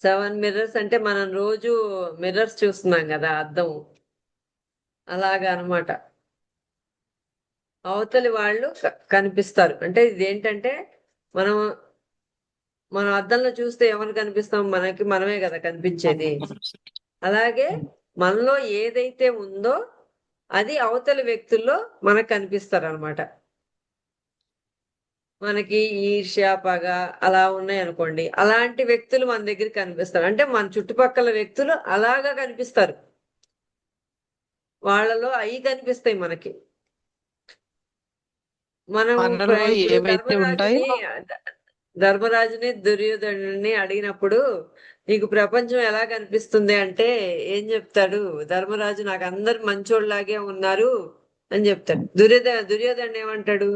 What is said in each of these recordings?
Seven mirrors అంటే మనం రోజు మిర్రర్స్ చూస్తున్నాం కదా, అద్దం. అలాగా అన్నమాట. అవతలి వాళ్ళు కనిపిస్తారు. అంటే ఇదేంటంటే మనం మనం అద్దంలో చూస్తే ఎవరు కనిపిస్తాం? మనకి మనమే కదా కనిపించేది. అలాగే మనలో ఏదైతే ఉందో అది అవతలి వ్యక్తుల్లో మనకు కనిపిస్తారనమాట. మనకి ఈర్ష్య, పగ అలా ఉన్నాయనుకోండి. అలాంటి వ్యక్తులు మన దగ్గర కనిపిస్తారు. అంటే మన చుట్టుపక్కల వ్యక్తులు అలాగా కనిపిస్తారు. వాళ్ళలో అయి కనిపిస్తాయి మనకి. మనం మనలో ఇప్పుడు ఏవైతే ధర్మరాజుని ఉంటాయో ధర్మరాజుని దుర్యోధనుని అడిగినప్పుడు నీకు ప్రపంచం ఎలా కనిపిస్తుంది అంటే ఏం చెప్తాడు? ధర్మరాజు నాకు అందరు మంచోళ్ళలాగే ఉన్నారు అని చెప్తాడు. దుర్యోధనుడు ఏమంటాడు?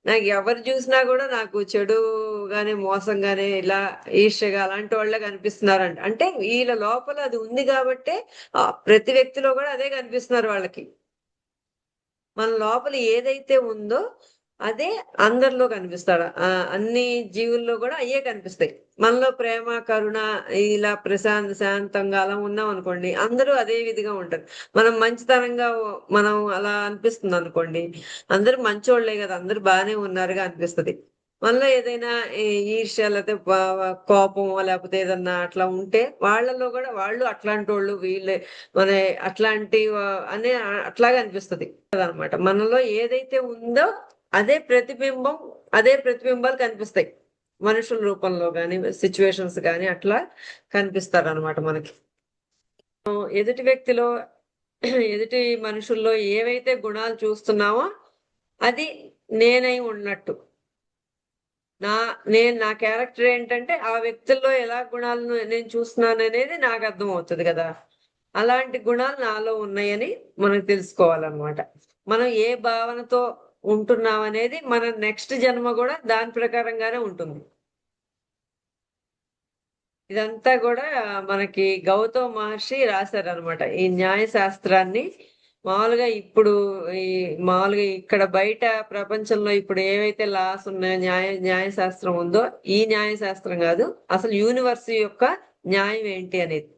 నాకు ఎవరు చూసినా కూడా నాకు చెడుగానే, మోసంగానే, ఇలా ఈర్ష్యగా అలాంటి వాళ్ళే కనిపిస్తున్నారంట. అంటే వీళ్ళ లోపల అది ఉంది కాబట్టే ప్రతి వ్యక్తిలో కూడా అదే కనిపిస్తున్నారు వాళ్ళకి. మన లోపల ఏదైతే ఉందో అదే అందరిలో కనిపిస్తాడు. అన్ని జీవుల్లో కూడా అయ్యే కనిపిస్తాయి. మనలో ప్రేమ, కరుణ, ఇలా శాంతంగా అలా ఉన్నాం అనుకోండి, అందరూ అదే విధిగా ఉంటారు. మనం మంచితనంగా మనం అలా అనిపిస్తుంది అనుకోండి, అందరూ మంచోళ్లే కదా, అందరూ బాగానే ఉన్నారుగా అనిపిస్తది. మనలో ఏదైనా ఈర్ష్య లేకపోతే కోపం లేకపోతే ఏదన్నా అట్లా ఉంటే వాళ్ళలో కూడా వాళ్ళు అట్లాంటి వాళ్ళు, వీళ్ళే మన అట్లాంటి అనే అట్లాగే అనిపిస్తది అనమాట. మనలో ఏదైతే ఉందో అదే ప్రతిబింబం, అదే ప్రతిబింబాలు కనిపిస్తాయి. మనుషుల రూపంలో గాని, సిచ్యువేషన్స్ గాని అట్లా కనిపిస్తారనమాట మనకి. ఎదుటి వ్యక్తిలో, ఎదుటి మనుషుల్లో ఏవైతే గుణాలు చూస్తున్నామో అది నేనై ఉన్నట్టు. నా నా క్యారెక్టర్ ఏంటంటే ఆ వ్యక్తుల్లో ఎలా గుణాలను నేను చూస్తున్నాను అనేది నాకు అర్థం అవుతుంది కదా. అలాంటి గుణాలు నాలో ఉన్నాయని మనం తెలుసుకోవాలన్నమాట. మనం ఏ భావనతో ఉంటున్నాం అనేది మన నెక్స్ట్ జన్మ కూడా దాని ప్రకారంగానే ఉంటుంది. ఇదంతా కూడా మనకి గౌతమ మహర్షి రాశారనమాట ఈ న్యాయ శాస్త్రాన్ని. మామూలుగా ఇప్పుడు ఈ మామూలుగా ఇక్కడ బయట ప్రపంచంలో ఇప్పుడు ఏవైతే లాస్ ఉన్నాయో, న్యాయ శాస్త్రం ఉందో, ఈ న్యాయ శాస్త్రం కాదు, అసలు యూనివర్స్ యొక్క న్యాయం ఏంటి అనేది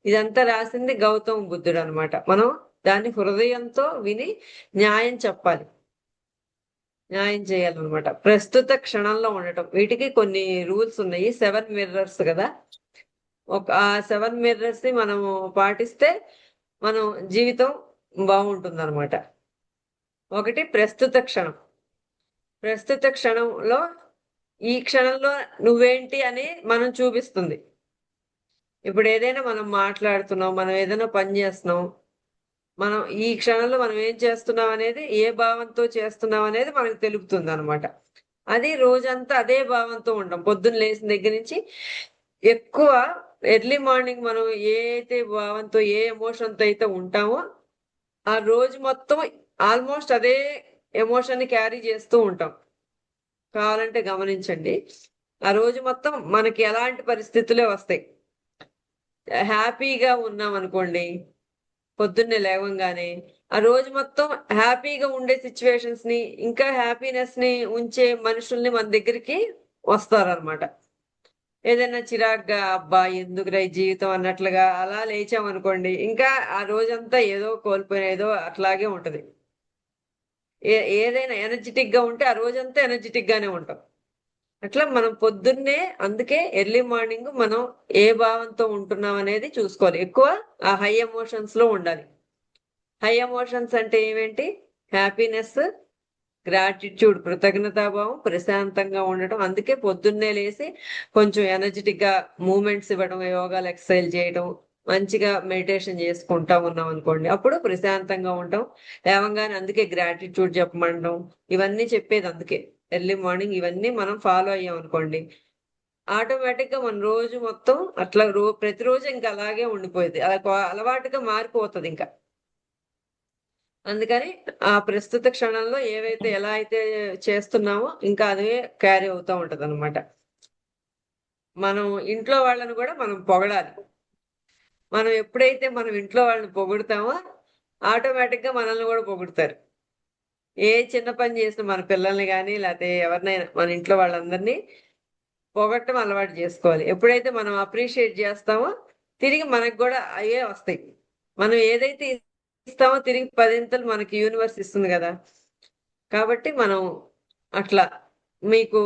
ఇదంతా రాసింది గౌతమ బుద్ధుడు అనమాట. మనం దాన్ని హృదయంతో విని న్యాయం చెప్పాలి, న్యాయం చేయాలన్నమాట. ప్రస్తుత క్షణంలో ఉండటం, వీటికి కొన్ని రూల్స్ ఉన్నాయి. సెవెన్ మిర్రర్స్ కదా, ఒక ఆ సెవెన్ మిర్రర్స్ ని మనం పాటిస్తే మనం జీవితం బాగుంటుంది అనమాట. ఒకటి ప్రస్తుత క్షణం. ప్రస్తుత క్షణంలో ఈ క్షణంలో నువ్వేంటి అని మనం చూపిస్తుంది. ఇప్పుడు ఏదైనా మనం మాట్లాడుతున్నాం, మనం ఏదైనా పని చేస్తున్నాం, మనం ఈ క్షణంలో మనం ఏం చేస్తున్నాం అనేది, ఏ భావంతో చేస్తున్నాం అనేది మనకు తెలుపుతుంది అనమాట. అది రోజంతా అదే భావంతో ఉంటాం. పొద్దున్న లేచిన దగ్గర నుంచి ఎక్కువ ఎర్లీ మార్నింగ్ మనం ఏ అయితే భావంతో, ఏ ఎమోషన్తో అయితే ఉంటామో ఆ రోజు మొత్తం ఆల్మోస్ట్ అదే ఎమోషన్ ని క్యారీ చేస్తూ ఉంటాం. కావాలంటే గమనించండి. ఆ రోజు మొత్తం మనకి ఎలాంటి పరిస్థితులే వస్తాయి. హ్యాపీగా ఉన్నాం అనుకోండి, పొద్దున్నే లేవంగానే ఆ రోజు మొత్తం హ్యాపీగా ఉండే సిచ్యువేషన్స్ ని, ఇంకా హ్యాపీనెస్ ని ఉంచే మనుషుల్ని మన దగ్గరికి వస్తారనమాట. ఏదైనా చిరాగ్గా అబ్బా ఎందుకురా ఈ జీవితం అన్నట్లుగా అలా లేచామనుకోండి, ఇంకా ఆ రోజంతా ఏదో కోల్పోయిన ఏదో అట్లాగే ఉంటది. ఏదైనా ఎనర్జెటిక్ గా ఉంటే ఆ రోజంతా ఎనర్జెటిక్ గానే ఉంటాం. అట్లా మనం పొద్దున్నే, అందుకే ఎర్లీ మార్నింగ్ మనం ఏ భావంతో ఉంటున్నాం అనేది చూసుకోవాలి. ఎక్కువ ఆ హై ఎమోషన్స్ లో ఉండాలి. హై ఎమోషన్స్ అంటే ఏమేంటి? హ్యాపీనెస్, గ్రాటిట్యూడ్, కృతజ్ఞతాభావం, ప్రశాంతంగా ఉండటం. అందుకే పొద్దున్నే లేసి కొంచెం ఎనర్జెటిక్ గా మూమెంట్స్ ఇవ్వడం, యోగాలు, ఎక్సర్సైజ్ చేయడం, మంచిగా మెడిటేషన్ చేసుకుంటా ఉన్నాం అనుకోండి, అప్పుడు ప్రశాంతంగా ఉంటాం. లేవంగానే అందుకే గ్రాటిట్యూడ్ చెప్పమండం, ఇవన్నీ చెప్పేది అందుకే. ఎర్లీ మార్నింగ్ ఇవన్నీ మనం ఫాలో అయ్యాం అనుకోండి, ఆటోమేటిక్ గా మన రోజు మొత్తం అట్లా ప్రతిరోజు ఇంకా అలాగే ఉండిపోయింది. అలా అలవాటుగా మారిపోతుంది ఇంకా. అందుకని ఆ ప్రస్తుత క్షణంలో ఏవైతే ఎలా అయితే చేస్తున్నామో ఇంకా అదే క్యారీ అవుతూ ఉంటది అనమాట. మనం ఇంట్లో వాళ్ళని కూడా మనం పొగడాలి. మనం ఎప్పుడైతే మనం ఇంట్లో వాళ్ళని పొగుడుతామో ఆటోమేటిక్ గా మనల్ని కూడా పొగుడుతారు. ఏ చిన్న పని చేసినా మన పిల్లల్ని కానీ లేకపోతే ఎవరినైనా మన ఇంట్లో వాళ్ళందరినీ పొగట్టం అలవాటు చేసుకోవాలి. ఎప్పుడైతే మనం అప్రిషియేట్ చేస్తామో తిరిగి మనకు కూడా అయ్యే వస్తాయి. మనం ఏదైతే ఇస్తామో తిరిగి పదింతలు మనకి యూనివర్స్ ఇస్తుంది కదా. కాబట్టి మనం అట్లా మీకు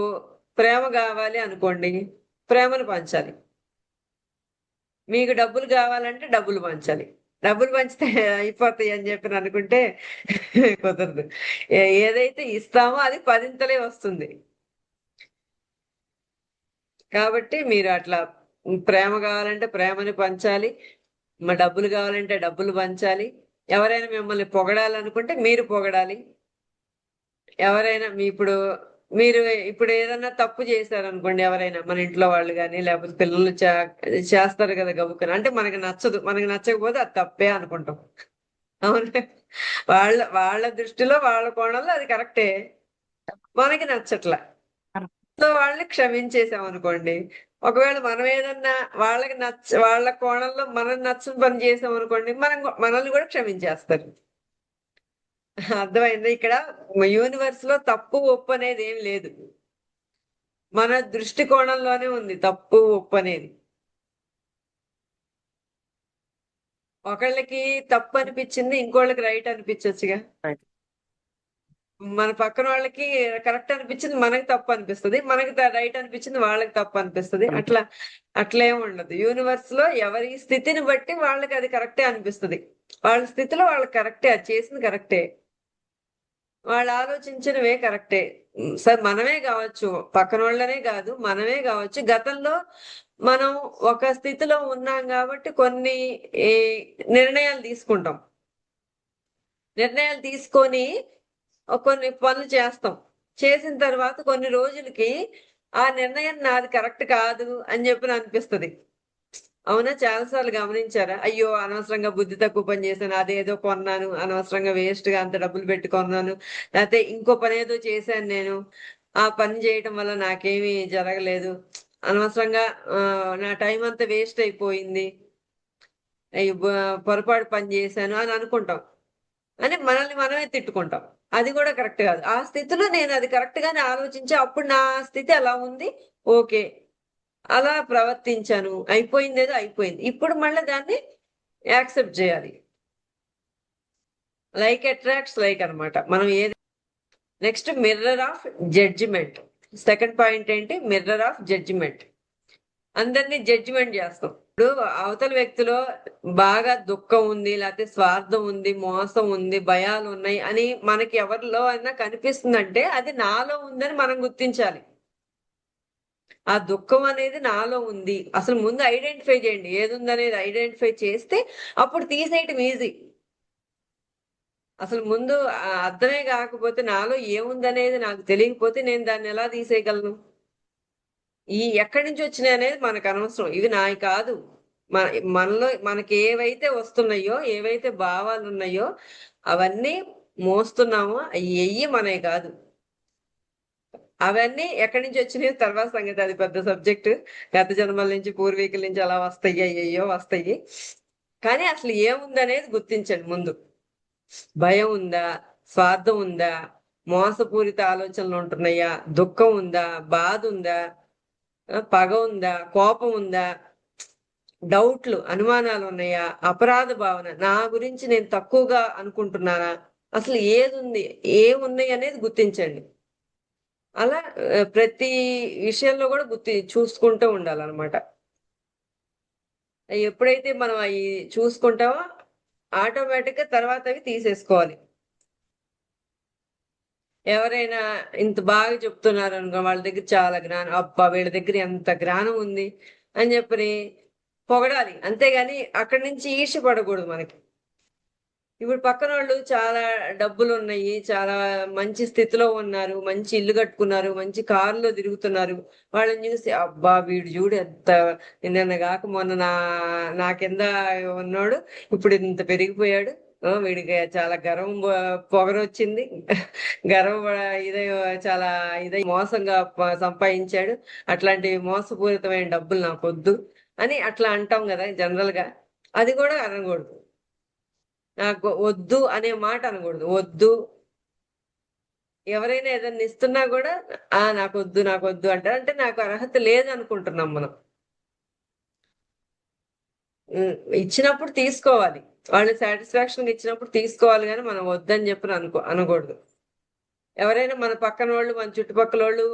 ప్రేమ కావాలి అనుకోండి, ప్రేమను పంచాలి. మీకు డబ్బులు కావాలంటే డబ్బులు పంచాలి. డబ్బులు పంచితే అయిపోతాయి అని చెప్పి అనుకుంటే కుదరదు. ఏదైతే ఇస్తామో అది పదింతలే వస్తుంది. కాబట్టి మీరు అట్లా ప్రేమ కావాలంటే ప్రేమని పంచాలి. మా డబ్బులు కావాలంటే డబ్బులు పంచాలి. ఎవరైనా మిమ్మల్ని పొగడాలనుకుంటే మీరు పొగడాలి. ఎవరైనా మీరు ఇప్పుడు ఏదన్నా తప్పు చేశారనుకోండి, ఎవరైనా మన ఇంట్లో వాళ్ళు కానీ లేకపోతే పిల్లలు చేస్తారు కదా గబుక్కని, అంటే మనకి నచ్చదు, మనకి నచ్చకపోతే అది తప్పే అనుకుంటాం. అవును. వాళ్ళ వాళ్ళ దృష్టిలో వాళ్ళ కోణంలో అది కరెక్టే, మనకి నచ్చట్లా. సో వాళ్ళని క్షమించేసాం అనుకోండి. ఒకవేళ మనం ఏదన్నా వాళ్ళ కోణంలో మనం నచ్చని పని చేసాం అనుకోండి, మనల్ని కూడా క్షమించేస్తారు. అర్థమైంది. ఇక్కడ యూనివర్స్ లో తప్పు ఒప్పు అనేది ఏం లేదు. మన దృష్టి కోణంలోనే ఉంది తప్పు ఒప్పు అనేది. ఒకళ్ళకి తప్పు అనిపించింది ఇంకోళ్ళకి రైట్ అనిపించచ్చుగా. మన పక్కన వాళ్ళకి కరెక్ట్ అనిపించింది మనకి తప్పు అనిపిస్తుంది, మనకి రైట్ అనిపించింది వాళ్ళకి తప్పు అనిపిస్తుంది. అట్లేం ఉండదు. యూనివర్స్ లో ఎవరి స్థితిని బట్టి వాళ్ళకి అది కరెక్టే అనిపిస్తుంది. వాళ్ళ స్థితిలో వాళ్ళకి కరెక్టే, అది చేసింది కరెక్టే, వాళ్ళు ఆలోచించినవే కరెక్టే. సార్ మనమే కావచ్చు, పక్కన వాళ్ళనే కాదు, మనమే కావచ్చు. గతంలో మనం ఒక స్థితిలో ఉన్నాం కాబట్టి కొన్ని ఈ నిర్ణయాలు తీసుకుంటాం. నిర్ణయాలు తీసుకొని కొన్ని పనులు చేస్తాం. చేసిన తర్వాత కొన్ని రోజులకి ఆ నిర్ణయం నాది కరెక్ట్ కాదు అని చెప్పి అనిపిస్తుంది. అవునా? చాలాసార్లు గమనించారా? అయ్యో అనవసరంగా బుద్ధి తక్కువ పని చేశాను, అదేదో కొన్నాను, అనవసరంగా వేస్ట్ గా అంత డబ్బులు పెట్టి కొన్నాను, లేకపోతే ఇంకో పని ఏదో చేశాను నేను, ఆ పని చేయటం వల్ల నాకేమీ జరగలేదు, అనవసరంగా నా టైం అంతా వేస్ట్ అయిపోయింది, అయ్యో పొరపాటు పని చేశాను అని అనుకుంటాం. అని మనల్ని మనమే తిట్టుకుంటాం. అది కూడా కరెక్ట్ కాదు. ఆ స్థితిలో నేను అది కరెక్ట్ గానే ఆలోచించి అప్పుడు నా స్థితి అలా ఉంది, ఓకే, అలా ప్రవర్తించాను, అయిపోయిందేదో అయిపోయింది, ఇప్పుడు మళ్ళీ దాన్ని యాక్సెప్ట్ చేయాలి. లైక్ అట్రాక్ట్స్ లైక్ అన్నమాట. మనం ఏది next mirror of judgement. Second point ఏంటి? Mirror of judgement. అందరినీ జడ్జిమెంట్ చేస్తాం. ఇప్పుడు అవతల వ్యక్తిలో బాగా దుఃఖం ఉంది, లేకపోతే స్వార్థం ఉంది, మోసం ఉంది, భయాలు ఉన్నాయి అని మనకి ఎవరిలో అయినా కనిపిస్తుందంటే అది నాలో ఉందని మనం గుర్తించాలి. ఆ దుఃఖం అనేది నాలో ఉంది, అసలు ముందు ఐడెంటిఫై చేయండి. ఏది ఉందనేది ఐడెంటిఫై చేస్తే అప్పుడు తీసేయటం ఈజీ. అసలు ముందు అర్థమే కాకపోతే, నాలో ఏముందనేది నాకు తెలియకపోతే నేను దాన్ని ఎలా తీసేయగలను? ఎక్కడి నుంచి వచ్చినాయి అనేది మనకు అనవసరం. ఇవి నాయి కాదు. మనలో మనకి ఏవైతే వస్తున్నాయో, ఏవైతే భావాలు ఉన్నాయో అవన్నీ మోస్తున్నామో అయ్యి మనవి కాదు. అవన్నీ ఎక్కడి నుంచి వచ్చినాయో తర్వాత సంగతి, అది పెద్ద సబ్జెక్ట్. గత జన్మల నుంచి, పూర్వీకుల నుంచి అలా వస్తాయి, అయ్యో వస్తాయి. కానీ అసలు ఏముందనేది గుర్తించండి ముందు. భయం ఉందా? స్వార్థం ఉందా? మోసపూరిత ఆలోచనలు ఉంటున్నాయా? దుఃఖం ఉందా? బాధ ఉందా? పగ ఉందా? కోపం ఉందా? డౌట్లు, అనుమానాలు ఉన్నాయా? అపరాధ భావన, నా గురించి నేను తక్కువగా అనుకుంటున్నానా? అసలు ఏదుంది, ఏమున్నాయి అనేది గుర్తించండి. అలా ప్రతి విషయంలో కూడా చూసుకుంటూ ఉండాలన్నమాట. ఎప్పుడైతే మనం అవి చూసుకుంటామో ఆటోమేటిక్ గా తర్వాత అవి తీసేసుకోవాలి. ఎవరైనా ఇంత బాగా చెప్తున్నారు అనుకో, వాళ్ళ దగ్గర చాలా జ్ఞానం, అబ్బా వీళ్ళ దగ్గర ఎంత జ్ఞానం ఉంది అని చెప్పి పొగడాలి. అంతేగాని అక్కడి నుంచి ఈర్ష్య పడకూడదు మనకి. ఇప్పుడు పక్కన వాళ్ళు చాలా డబ్బులు ఉన్నాయి, చాలా మంచి స్థితిలో ఉన్నారు, మంచి ఇల్లు కట్టుకున్నారు, మంచి కారులో తిరుగుతున్నారు, వాళ్ళని చూసి అబ్బా వీడు చూడు ఎంత, నిన్న కాక మొన్న నా కింద ఉన్నాడు, ఇప్పుడు ఇంత పెరిగిపోయాడు, వీడికి చాలా గర్వం, పొగరొచ్చింది, గర్వం, ఇదే, చాలా ఇదే మోసంగా సంపాదించాడు, అట్లాంటి మోసపూరితమైన డబ్బులు నాకు వద్దు అని అట్లా అంటాం కదా జనరల్ గా. అది కూడా అనకూడదు. నాకు వద్దు అనే మాట అనకూడదు. వద్దు, ఎవరైనా ఏదైనా ఇస్తున్నా కూడా నాకొద్దు నాకొద్దు అంటారు. అంటే నాకు అర్హత లేదు అనుకుంటున్నాం మనం. ఇచ్చినప్పుడు తీసుకోవాలి. వాళ్ళు సాటిస్ఫాక్షన్ ఇచ్చినప్పుడు తీసుకోవాలి కానీ మనం వద్దని చెప్పి అనకూడదు. ఎవరైనా మన పక్కనోళ్ళు, మన చుట్టుపక్కలోళ్ళు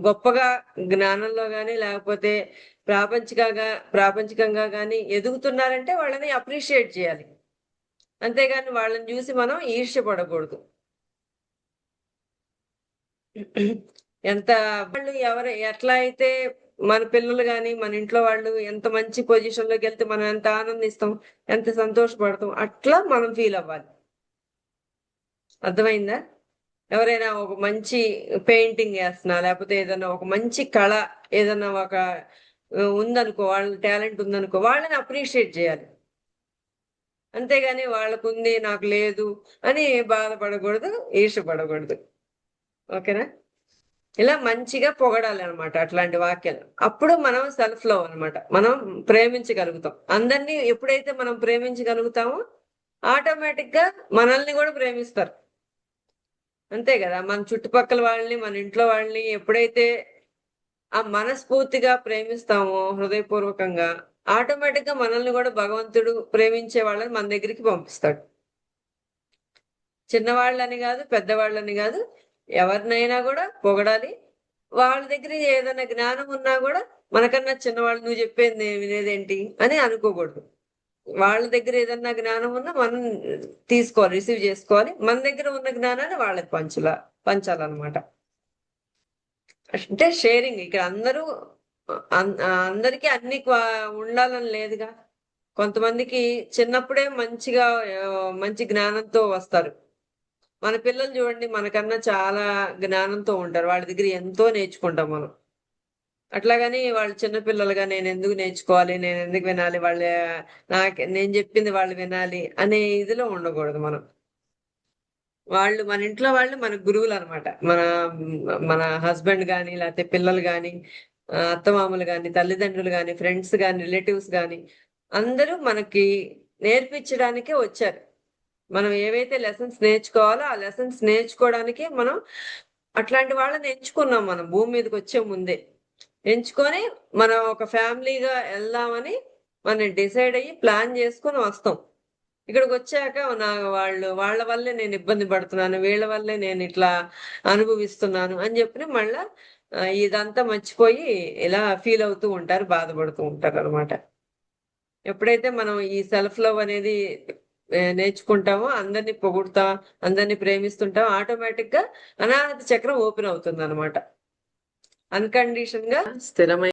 గొప్పగా జ్ఞానంలో గాని, లేకపోతే ప్రాపంచికంగా గాని ఎదుగుతున్నారంటే వాళ్ళని అప్రిషియేట్ చేయాలి. అంతేగాని వాళ్ళని చూసి మనం ఈర్ష్య పడకూడదు. ఎంత వాళ్ళు ఎట్లా అయితే మన పిల్లలు గాని, మన ఇంట్లో వాళ్ళు ఎంత మంచి పొజిషన్ లోకి వెళ్తే మనం ఎంత ఆనందిస్తాం, ఎంత సంతోషపడతాం, అట్లా మనం ఫీల్ అవ్వాలి. అర్థమైందా? ఎవరైనా ఒక మంచి పెయింటింగ్ వేస్తున్నా, లేకపోతే ఏదైనా ఒక మంచి కళ, ఏదైనా ఒక ఉందనుకో, వాళ్ళ టాలెంట్ ఉందనుకో, వాళ్ళని అప్రిషియేట్ చేయాలి. అంతేగాని వాళ్ళకుంది నాకు లేదు అని బాధపడకూడదు, ఈర్ష్యపడకూడదు. ఓకేనా? ఇలా మంచిగా పొగడాలి అనమాట అట్లాంటి వాక్యాలు. అప్పుడు మనం సెల్ఫ్ లవ్ అనమాట. మనం ప్రేమించగలుగుతాం. అందరినీ ఎప్పుడైతే మనం ప్రేమించగలుగుతామో ఆటోమేటిక్ గా మనల్ని కూడా ప్రేమిస్తారు. అంతే కదా! మన చుట్టుపక్కల వాళ్ళని, మన ఇంట్లో వాళ్ళని ఎప్పుడైతే మనస్ఫూర్తిగా ప్రేమిస్తామో హృదయపూర్వకంగా, ఆటోమేటిక్ గా మనల్ని కూడా భగవంతుడు ప్రేమించే వాళ్ళని మన దగ్గరికి పంపిస్తాడు. చిన్నవాళ్ళని కాదు, పెద్దవాళ్ళని కాదు, ఎవరినైనా కూడా పొగడాలి. వాళ్ళ దగ్గర ఏదైనా జ్ఞానం ఉన్నా కూడా మనకన్నా చిన్నవాళ్ళు నువ్వు చెప్పేది వినేదేంటి అని అనుకోకూడదు. వాళ్ళ దగ్గర ఏదన్నా జ్ఞానం ఉన్నా మనం తీసుకోవాలి, రిసీవ్ చేసుకోవాలి. మన దగ్గర ఉన్న జ్ఞానాన్ని వాళ్ళకి పంచాలన్నమాట. అంటే షేరింగ్. ఇక్కడ అందరికీ అన్ని ఉండాలని లేదుగా. కొంతమందికి చిన్నప్పుడే మంచి జ్ఞానంతో వస్తారు. మన పిల్లలు చూడండి, మనకన్నా చాలా జ్ఞానంతో ఉంటారు. వాళ్ళ దగ్గర ఎంతో నేర్చుకుంటాం మనం. అట్లాగని వాళ్ళు చిన్న పిల్లలుగా నేను ఎందుకు నేర్చుకోవాలి, నేను ఎందుకు వినాలి, నేను చెప్పింది వాళ్ళు వినాలి అనే ఇదిలో ఉండకూడదు మనం. మన ఇంట్లో వాళ్ళు మన గురువులు అనమాట. మన హస్బెండ్ గాని, లేకపోతే పిల్లలు గాని, అత్తమామలు గాని, తల్లిదండ్రులు గాని, ఫ్రెండ్స్ గాని, రిలేటివ్స్ గాని, అందరూ మనకి నేర్పించడానికే వచ్చారు. మనం ఏవైతే లెసన్స్ నేర్చుకోవాలో ఆ లెసన్స్ నేర్చుకోవడానికి మనం అట్లాంటి వాళ్ళని ఎంచుకున్నాం మనం భూమి మీదకి వచ్చే ముందే. ఎంచుకొని మనం ఒక ఫ్యామిలీగా వెళ్దామని మనం డిసైడ్ అయ్యి ప్లాన్ చేసుకుని వస్తాం. ఇక్కడికి వచ్చాక వాళ్ళ వల్లే నేను ఇబ్బంది పడుతున్నాను, వీళ్ళ వల్లే నేను ఇట్లా అనుభవిస్తున్నాను అని చెప్పి మళ్ళా ఇదంతా మర్చిపోయి ఇలా ఫీల్ అవుతూ ఉంటారు, బాధపడుతూ ఉంటారు అనమాట. ఎప్పుడైతే మనం ఈ సెల్ఫ్ లవ్ అనేది నేర్చుకుంటామో, అందరినీ పొగుడుతాం, అందరినీ ప్రేమిస్తుంటాం, ఆటోమేటిక్ గా అనాహత చక్రం ఓపెన్ అవుతుంది అనమాట. అన్కండిషన్ గా స్థిరమైన